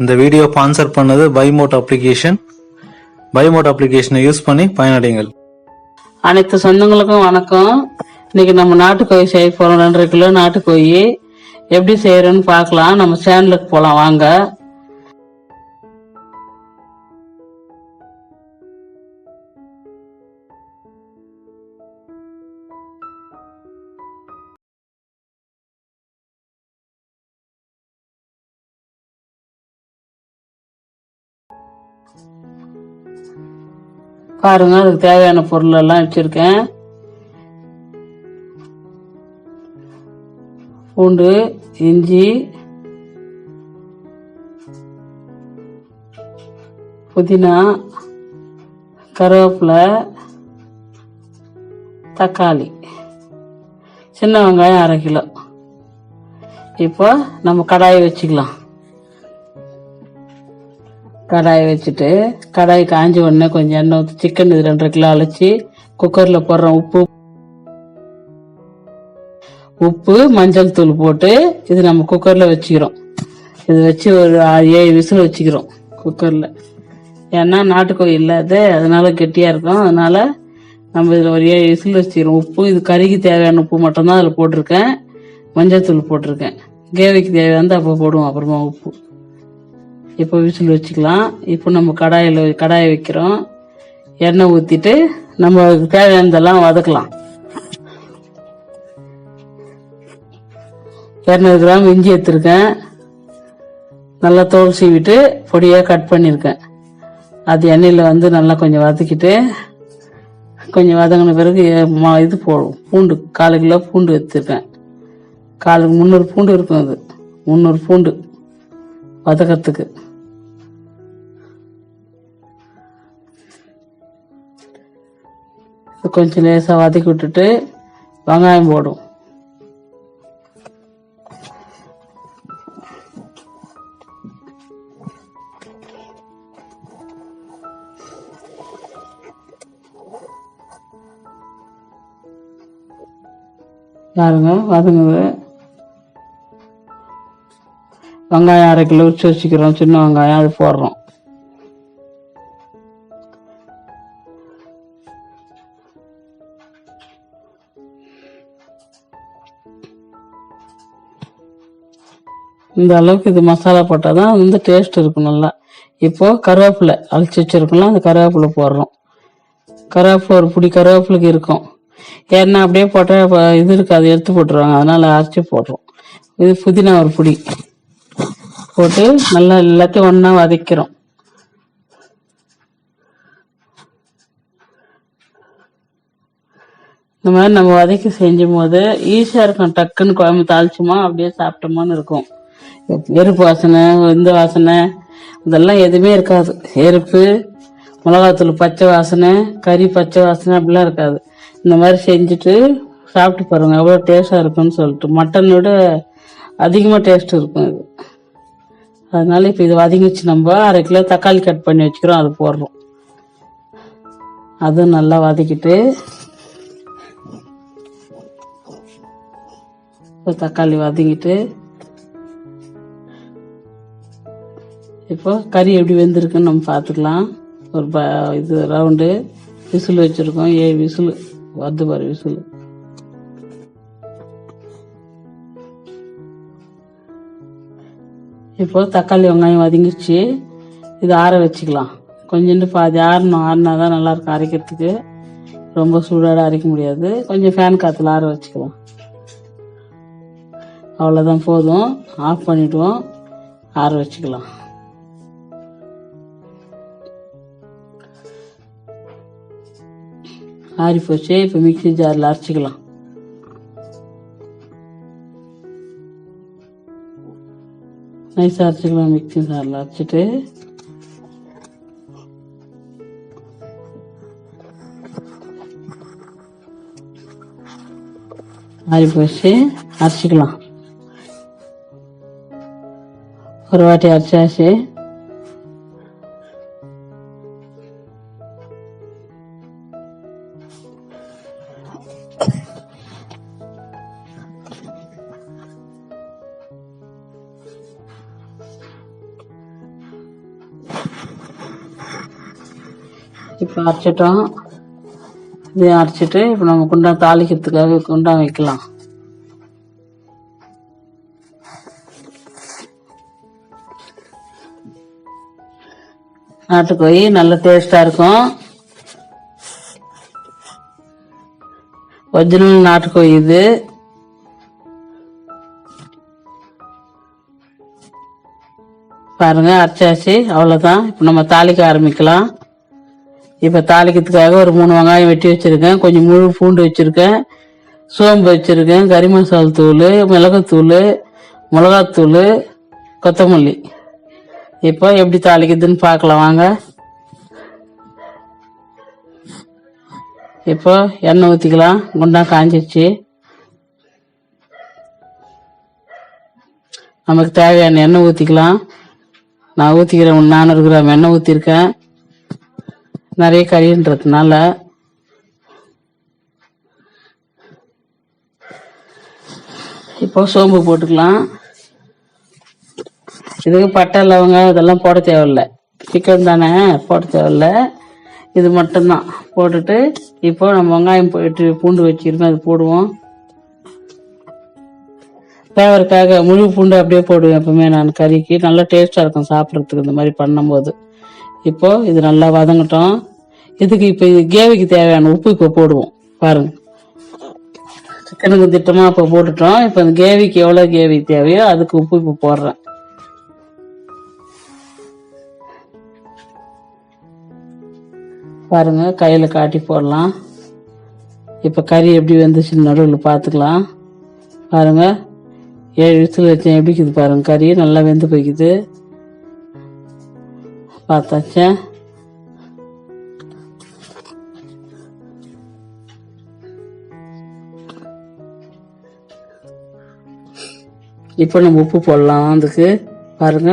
இந்த video sponsor பண்ணது பைமோட் application. பைமோட் அப்ளிகேஷனை யூஸ் பண்ணி பயனடைங்கள். அனைத்து சொந்தங்களுக்கும் வணக்கம். இன்னைக்கு நம்ம நாட்டுக்கோழி செய்ய போறோம். 2.5 கிலோ நாட்டுக்கோழி எப்படி செய்யறோம்னு பார்க்கலாம். நம்ம சேனலுக்கு போலாம் வாங்க. பாருங்க, அதுக்கு தேவையான பொருள் எல்லாம் வச்சிருக்கேன். பூண்டு, இஞ்சி, புதினா, கருவேப்பிலை, தக்காளி, சின்ன வெங்காயம் 1/2 கிலோ. இப்போ நம்ம கடாயை வச்சுக்கலாம். கடாயை வச்சுட்டு கடாய் காஞ்சி உடனே கொஞ்சம் எண்ணெய் ஊற்றி சிக்கன் இது 2.5 கிலோ அழைச்சி குக்கரில் போடுறோம். உப்பு மஞ்சள் தூள் போட்டு இது நம்ம குக்கரில் வச்சுக்கிறோம். இது வச்சு ஒரு 7 விசில் வச்சுக்கிறோம் குக்கரில். ஏன்னா நாட்டுக்கோழி இல்லாத அதனால கெட்டியாக இருக்கும். அதனால நம்ம இதில் ஒரு 7 விசில் வச்சுக்கிறோம். உப்பு இது கறிக்கு தேவையான உப்பு மட்டும்தான் அதில் போட்டிருக்கேன். மஞ்சள் தூள் போட்டிருக்கேன். கிரேவிக்கு தேவையானது அப்போ போடுவோம் அப்புறமா உப்பு. இப்போ விசில் வச்சுக்கலாம். இப்போ நம்ம கடாயை வைக்கிறோம். எண்ணெய் ஊற்றிட்டு நம்ம தேவையானதெல்லாம் வதக்கலாம். 200 கிராம் இஞ்சி எடுத்துருக்கேன். நல்லா தோல் சீவிட்டு பொடியாக கட் பண்ணியிருக்கேன். அது எண்ணெயில் வந்து நல்லா கொஞ்சம் வதக்கிட்டு கொஞ்சம் வதங்கின பிறகு இது போடும். பூண்டு 1/4 கிலோ பூண்டு எடுத்துருக்கேன். 300 பூண்டு இருக்கும். அது 300 பூண்டு வதக்கிறதுக்கு. கொஞ்சம் லேசாக வதக்கி விட்டுட்டு வெங்காயம் போடும். பாருங்க வதங்குது. வெங்காயம் 1/2 கிலோ உரிச்சு வச்சுக்கிறோம். சின்ன வெங்காயம் அது போடுறோம். இந்த அளவுக்கு இது மசாலா போட்டால் தான் வந்து டேஸ்ட் இருக்கும் நல்லா. இப்போ கருவேப்பிலை அழைச்சி வச்சிருக்கோம்ல, அந்த கருவேப்பிலை போடுறோம். கருவேப்பிலை ஒரு பிடி கருவேப்பிலைக்கு இருக்கும். ஏன்னா அப்படியே போட்டால் இது இருக்காது, எடுத்து போட்டுருவாங்க. அதனால அரைச்சி போடுறோம். இது புதினா ஒரு பிடி போட்டு நல்லா எல்லாத்தையும் ஒன்றா வதக்கிறோம். இந்த மாதிரி நம்ம வதக்கி செஞ்சும் போது ஈஸியாக இருக்கும். டக்குன்னு குழம்பு தாளிச்சோமா அப்படியே சாப்பிட்டோமான்னு இருக்கும். எருப்பு வாசனை, இந்த வாசனை இதெல்லாம் எதுவுமே இருக்காது. எருப்பு, மிளகாத்தூள் பச்சை வாசனை, கறி பச்சை வாசனை அப்படிலாம் இருக்காது. இந்த மாதிரி செஞ்சுட்டு சாப்பிட்டு பாருங்க எவ்வளோ டேஸ்டாக இருக்குன்னு சொல்லிட்டு. மட்டன் விட அதிகமாக டேஸ்ட் இருக்கும் இது. அதனால இப்போ இது வதங்கிச்சு. நம்ம 1/2 கிலோ தக்காளி கட் பண்ணி வச்சுக்கிறோம், அது போடுறோம். அதுவும் நல்லா வதக்கிட்டு தக்காளி வதங்கிட்டு இப்போ கறி எப்படி வெந்திருக்குன்னு நம்ம பார்த்துக்கலாம். ஒரு இது ரவுண்டு விசில் வச்சுருக்கோம். 7 விசில் வருது பாரு விசில். இப்போ தக்காளி வெங்காயம் வதங்கிடுச்சு. இது ஆற வச்சுக்கலாம். கொஞ்சோண்டு பாதி ஆறினா தான் நல்லாயிருக்கும் அரைக்கிறதுக்கு. ரொம்ப சூடாட அரைக்க முடியாது. கொஞ்சம் ஃபேன் காற்றுல ஆற வச்சுக்கலாம். அவ்வளோதான், போதும். ஆஃப் பண்ணிவிடுவோம், ஆற வச்சுக்கலாம். ஆறி போச்சு. இப்போ மிக்ஸி ஜாரில் அரைச்சிக்கலாம். நைஸாக அரைச்சிக்கலாம். மிக்ஸி ஜாரில் அரைச்சிட்டு ஆறி போச்சு, அரைச்சிக்கலாம். ஒரு வாட்டி அரைச்சாச்சு. இப்போ அரைச்சிட்டோம். இதையும் அரைச்சிட்டு இப்போ நம்ம குண்டான் தாளிக்கிறதுக்காக குண்டான் வைக்கலாம். நாட்டுக்கோழி நல்ல டேஸ்டா இருக்கும். ஒரிஜினல் நாட்டுக்கோழி இது. பாருங்க அரைச்சாச்சு, அவ்வளவுதான். இப்ப நம்ம தாளிக்க ஆரம்பிக்கலாம். இப்ப தாளிக்கிறதுக்காக ஒரு 3 வெங்காயம் வெட்டி வச்சிருக்கேன், கொஞ்சம் முழு பூண்டு வச்சிருக்கேன், சோம்பு வச்சிருக்கேன், கறி மசாலா தூள், மிளகுத்தூள், மிளகாத்தூள், கொத்தமல்லி. இப்போ எப்படி தாளிக்குதுன்னு பார்க்கலாம் வாங்க. இப்போ எண்ணெய் ஊற்றிக்கலாம். குண்டா காஞ்சிடுச்சு. நமக்கு தேவையான எண்ணெய் ஊற்றிக்கலாம். நான் ஊற்றிக்கிறேன், 400 கிராம் எண்ணெய் ஊற்றிருக்கேன், நிறைய கறின்றதுனால. இப்போ சோம்பு போட்டுக்கலாம். இதுக்கு பட்டை லவங்கம் இதெல்லாம் போட தேவையில்லை, சிக்கன் தானே, போட தேவையில்லை. இது மட்டும்தான் போட்டுட்டு இப்போ நம்ம வெங்காயம் போயிட்டு பூண்டு வச்சிருக்கோம், அது போடுவோம். ஃப்ளேவருக்காக முழு பூண்டு அப்படியே போடுவேன் எப்பவுமே நான் கறிக்கு, நல்லா டேஸ்டா இருக்கும் சாப்பிட்றதுக்கு இந்த மாதிரி பண்ணும்போது. இப்போ இது நல்லா வதங்கட்டும். இதுக்கு இப்போ கிரேவிக்கு தேவையான உப்பு இப்போ போடுவோம். பாருங்க, சிக்கனுக்கு திட்டமா இப்போ போட்டுட்டோம். இப்போ இந்த கிரேவிக்கு எவ்வளோ கிரேவி தேவையோ அதுக்கு உப்பு இப்போ போடுறேன். பாருங்க, கையில் காட்டி போடலாம். இப்போ கறி எப்படி வெந்துச்சுன்னு நடுவில் பார்த்துக்கலாம். பாருங்க, 7 விசில் வச்சேன், எப்படி இருக்குது பாருங்க, கறி நல்லா வெந்து போய்க்குது. பார்த்தாச்சேன். இப்போ நம்ம உப்பு போடலாம் அதுக்கு. பாருங்க,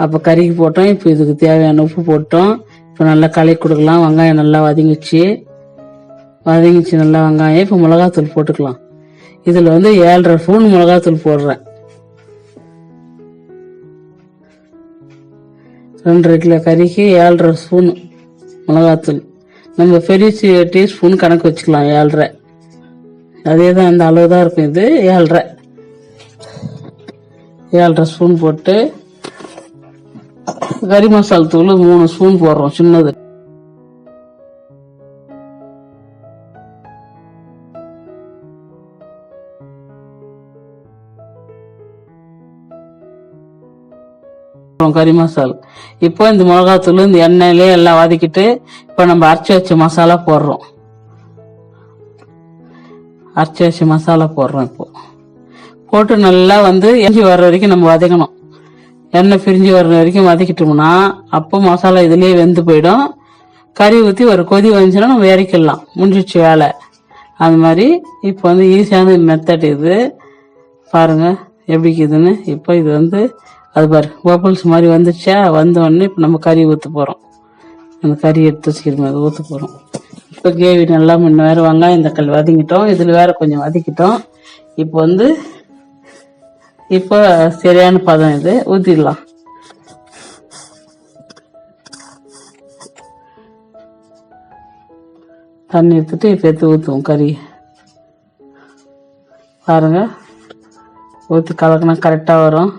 அப்போ கறிக்கு போட்டோம், இப்போ இதுக்கு தேவையான உப்பு போட்டோம். இப்போ நல்லா கலக்கி கொடுக்கலாம். வெங்காயம் நல்லா வதங்கிச்சு நல்லா வெங்காயம். இப்போ மிளகாத்தூள் போட்டுக்கலாம். இதில் 7.5 ஸ்பூன் மிளகாத்தூள் போடுறேன். 2 கிலோ கறிக்கு 7.5 ஸ்பூன் மிளகாத்தூள். நம்ம பெரிய டீஸ்பூன் கணக்கு வச்சுக்கலாம், 7.5. அதே தான், அந்த அளவு தான் இருக்கும். இது 7.5 ஸ்பூன் போட்டு கறி மசாலா தூள் 3 ஸ்பூன் போடுறோம், சின்னது. கறி மசாலா. இப்போ இந்த மிளகாத்தூள் இந்த எண்ணெயிலே எல்லாம் வதக்கிட்டு இப்போ நம்ம அரைச்சி வச்ச மசாலா போடுறோம். அரைச்சி வச்ச மசாலா போடுறோம். இப்போ போட்டு நல்லா எஞ்சி வர்ற வரைக்கும் நம்ம வதக்கணும். எண்ணெய் பிரிஞ்சு வர்ற வரைக்கும் வதக்கிட்டோம்னா அப்போ மசாலா இதுலயே வெந்து போயிடும். கறி ஊற்றி ஒரு கொதி வந்துச்சுன்னா நம்ம இறக்கிடலாம், முடிஞ்சிச்சு வேலை. அது மாதிரி இப்போ ஈஸியான மெத்தட் இது. பாருங்க எப்படிக்குதுன்னு. இப்போ இது அது பாரு பபிள்ஸ் மாதிரி வந்துச்சா, வந்தோடனே இப்போ நம்ம கறி ஊற்ற போகிறோம். அந்த கறி எடுத்து வச்சுக்கிறோம், அதை ஊற்ற போகிறோம். இப்போ கிரேவி நல்லா முன்ன வேறு வெங்காயம் தக்காளி வதங்கிட்டோம், இதில் வேற கொஞ்சம் வதக்கிட்டோம். இப்போ இப்போ சரியான பதம், இது ஊற்றிடலாம். தண்ணி எடுத்துட்டு இப்போ எடுத்து ஊற்றுவோம் கறி. பாருங்க, ஊற்றி கலக்கினா கரெக்டாக வரும்.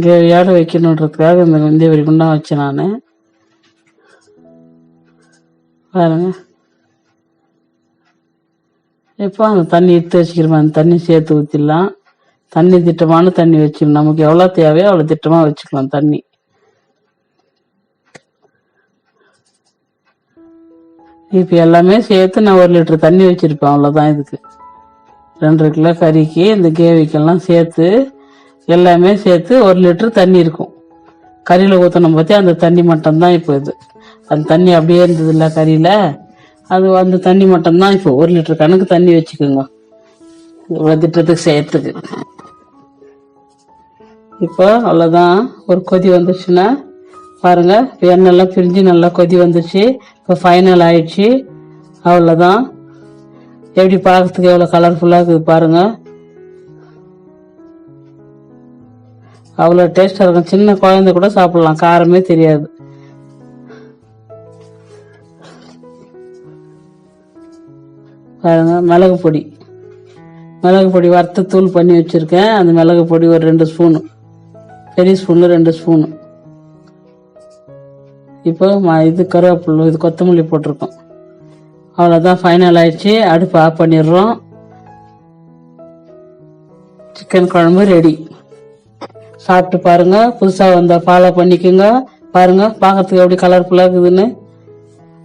கிரேவியோடு வைக்கணுன்றதுக்காக இந்த வரைக்கும் தான் வச்சேன் நான். பாருங்க, இப்போ அந்த தண்ணி எடுத்து வச்சுக்கிறோம், அந்த தண்ணி சேர்த்து ஊற்றிடலாம். தண்ணி திட்டமான தண்ணி வச்சுக்கணும், நமக்கு எவ்வளோ தேவையோ அவ்வளோ திட்டமாக வச்சுக்கலாம் தண்ணி. இப்போ எல்லாமே சேர்த்து நான் 1 லிட்டர் தண்ணி வச்சிருப்பேன், அவ்வளோதான். இதுக்கு 2 கிலோ கறிக்கு இந்த கிரேவிக்கெல்லாம் சேர்த்து எல்லாமே சேர்த்து 1 லிட்டர் தண்ணி இருக்கும். கறியில் ஊற்றணும் பற்றி அந்த தண்ணி மட்டும்தான் இப்போ இது. அந்த தண்ணி அப்படியே இருந்தது இல்லை கறியில், அது அந்த தண்ணி மட்டும்தான். இப்போ 1 லிட்டர் கணக்கு தண்ணி வச்சுக்கோங்க இவ்வளோ திட்டத்துக்கு செய்யறதுக்கு. இப்போ அவ்வளோதான். ஒரு கொதி வந்துச்சுன்னா பாருங்க, இப்போ எண்ணெய்லாம் பிரிஞ்சு நல்லா கொதி வந்துச்சு. இப்போ ஃபைனல் ஆயிடுச்சு, அவ்வளோதான். எப்படி பார்க்கறதுக்கு எவ்வளோ கலர்ஃபுல்லாக இருக்குது பாருங்க. அவ்வளோ டேஸ்டா இருக்கும். சின்ன குழந்தை கூட சாப்பிடலாம், காரமே தெரியாது. பாருங்க, மிளகு பொடி வறுத்த தூள் பண்ணி வச்சிருக்கேன். அந்த மிளகு பொடி ஒரு 2 ஸ்பூனு, பெரிய ஸ்பூன்ல 2 ஸ்பூனு. இப்போ இது கருவேப்பிலை, இது கொத்தமல்லி போட்டிருக்கோம். அவ்வளோதான், ஃபைனல் ஆயிடுச்சு. அடுப்பு ஆஃப் பண்ணிடுறோம். சிக்கன் குழம்பு ரெடி. சாப்பிட்டு பாருங்க. புதுசா வந்தா ஃபாலோ பண்ணிக்கோங்க. பாருங்க பார்க்கறதுக்கு எப்படி கலர்ஃபுல்லா இருக்குதுன்னு.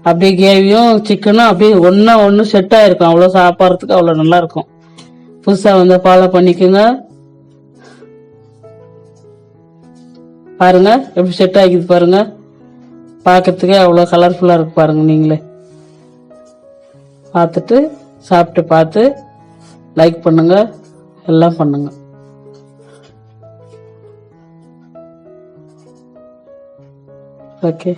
அப்படியே கிரேவியும் சிக்கனும் அப்படியே ஒன்னு செட் ஆயிருக்கும். அவ்வளோ சாப்பிட்றதுக்கு அவ்வளோ நல்லா இருக்கும். புதுசா வந்தா ஃபாலோ பண்ணிக்கோங்க. பாருங்க எப்படி செட் ஆகிக்குது பாருங்க. பார்க்கறதுக்கே அவ்வளோ கலர்ஃபுல்லா இருக்கு பாருங்க. நீங்களே பார்த்துட்டு சாப்பிட்டு பார்த்து லைக் பண்ணுங்க, எல்லாம் பண்ணுங்க. ஓகே.